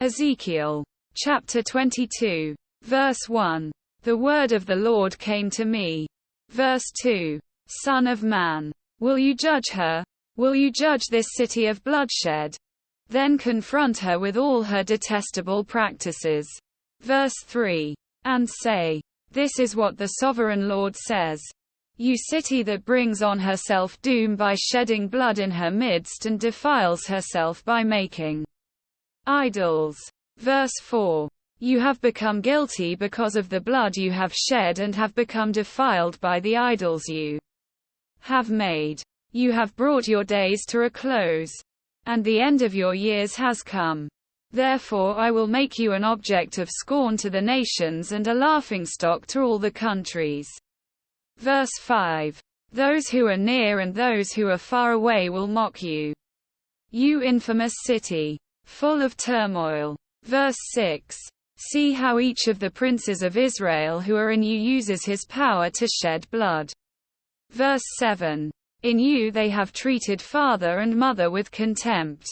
Ezekiel. Chapter 22. Verse 1. The word of the Lord came to me. Verse 2. Son of man, will you judge her? Will you judge this city of bloodshed? Then confront her with all her detestable practices. Verse 3. And say, this is what the sovereign Lord says. You city that brings on herself doom by shedding blood in her midst and defiles herself by making idols. Verse 4. You have become guilty because of the blood you have shed and have become defiled by the idols you have made. You have brought your days to a close, and the end of your years has come. Therefore I will make you an object of scorn to the nations and a laughingstock to all the countries. Verse 5. Those who are near and those who are far away will mock you. You infamous city, full of turmoil. Verse 6. See how each of the princes of Israel who are in you uses his power to shed blood. Verse 7. In you they have treated father and mother with contempt.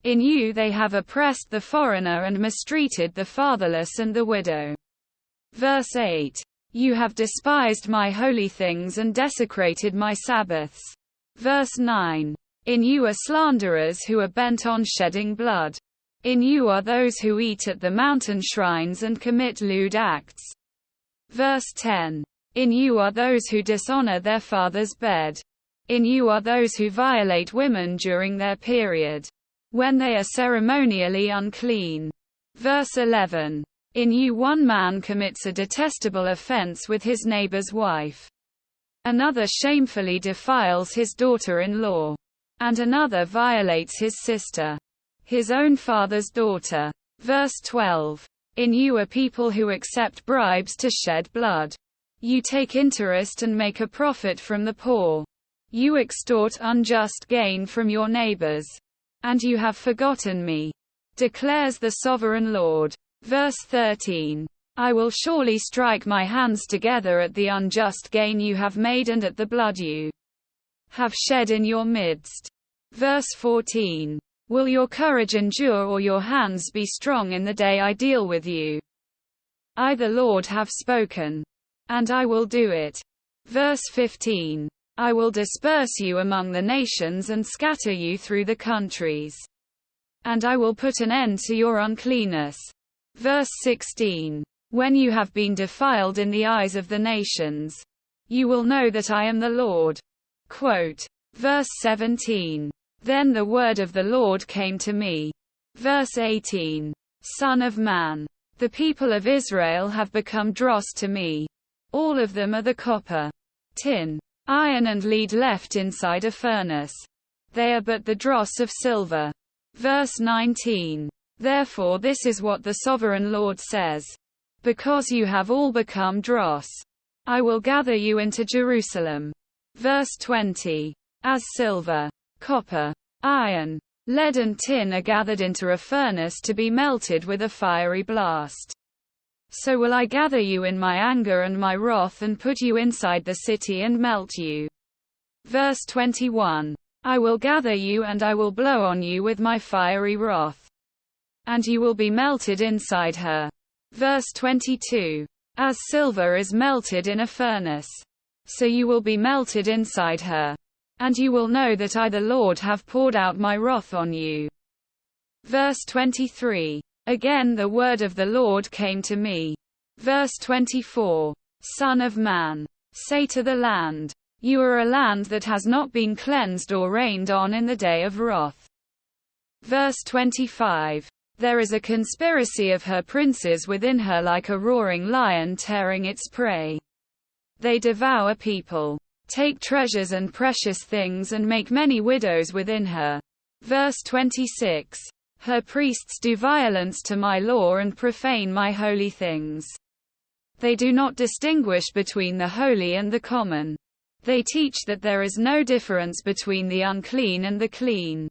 In you they have oppressed the foreigner and mistreated the fatherless and the widow. Verse 8. You have despised my holy things and desecrated my Sabbaths. Verse 9. In you are slanderers who are bent on shedding blood. In you are those who eat at the mountain shrines and commit lewd acts. Verse 10. In you are those who dishonor their father's bed. In you are those who violate women during their period, when they are ceremonially unclean. Verse 11. In you one man commits a detestable offense with his neighbor's wife. Another shamefully defiles his daughter-in-law. And another violates his sister, his own father's daughter. Verse 12. In you are people who accept bribes to shed blood. You take interest and make a profit from the poor. You extort unjust gain from your neighbors. And you have forgotten me, declares the sovereign Lord. Verse 13. I will surely strike my hands together at the unjust gain you have made and at the blood you have shed in your midst. Verse 14. Will your courage endure or your hands be strong in the day I deal with you? I the Lord have spoken, and I will do it. Verse 15. I will disperse you among the nations and scatter you through the countries. And I will put an end to your uncleanness. Verse 16. When you have been defiled in the eyes of the nations, you will know that I am the Lord. Quote. Verse 17. Then the word of the Lord came to me. Verse 18. Son of man, the people of Israel have become dross to me. All of them are the copper, tin, iron and lead left inside a furnace. They are but the dross of silver. Verse 19. Therefore this is what the sovereign Lord says. Because you have all become dross, I will gather you into Jerusalem. Verse 20. As silver, copper, iron, lead and tin are gathered into a furnace to be melted with a fiery blast, so will I gather you in my anger and my wrath and put you inside the city and melt you. Verse 21. I will gather you and I will blow on you with my fiery wrath, and you will be melted inside her. Verse 22. As silver is melted in a furnace, so you will be melted inside her. And you will know that I the Lord have poured out my wrath on you. Verse 23. Again the word of the Lord came to me. Verse 24. Son of man, say to the land, you are a land that has not been cleansed or rained on in the day of wrath. Verse 25. There is a conspiracy of her princes within her like a roaring lion tearing its prey. They devour people, take treasures and precious things and make many widows within her. Verse 26. Her priests do violence to my law and profane my holy things. They do not distinguish between the holy and the common. They teach that there is no difference between the unclean and the clean.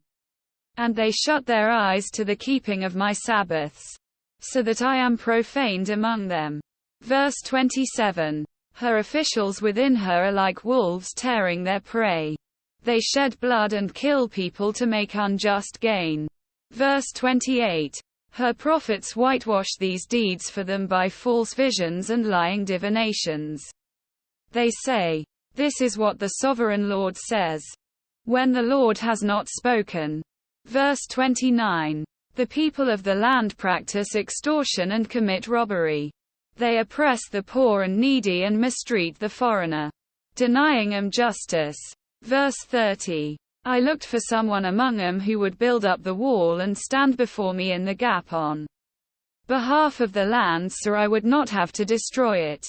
And they shut their eyes to the keeping of my Sabbaths, so that I am profaned among them. Verse 27. Her officials within her are like wolves tearing their prey. They shed blood and kill people to make unjust gain. Verse 28. Her prophets whitewash these deeds for them by false visions and lying divinations. They say, "This is what the sovereign Lord says," when the Lord has not spoken. Verse 29. The people of the land practice extortion and commit robbery. They oppress the poor and needy and mistreat the foreigner, denying them justice. Verse 30. I looked for someone among them who would build up the wall and stand before me in the gap on behalf of the land, so I would not have to destroy it.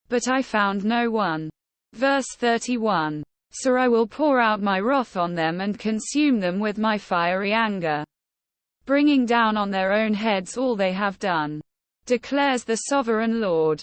But I found no one. Verse 31. So I will pour out my wrath on them and consume them with my fiery anger, bringing down on their own heads all they have done, declares the sovereign Lord.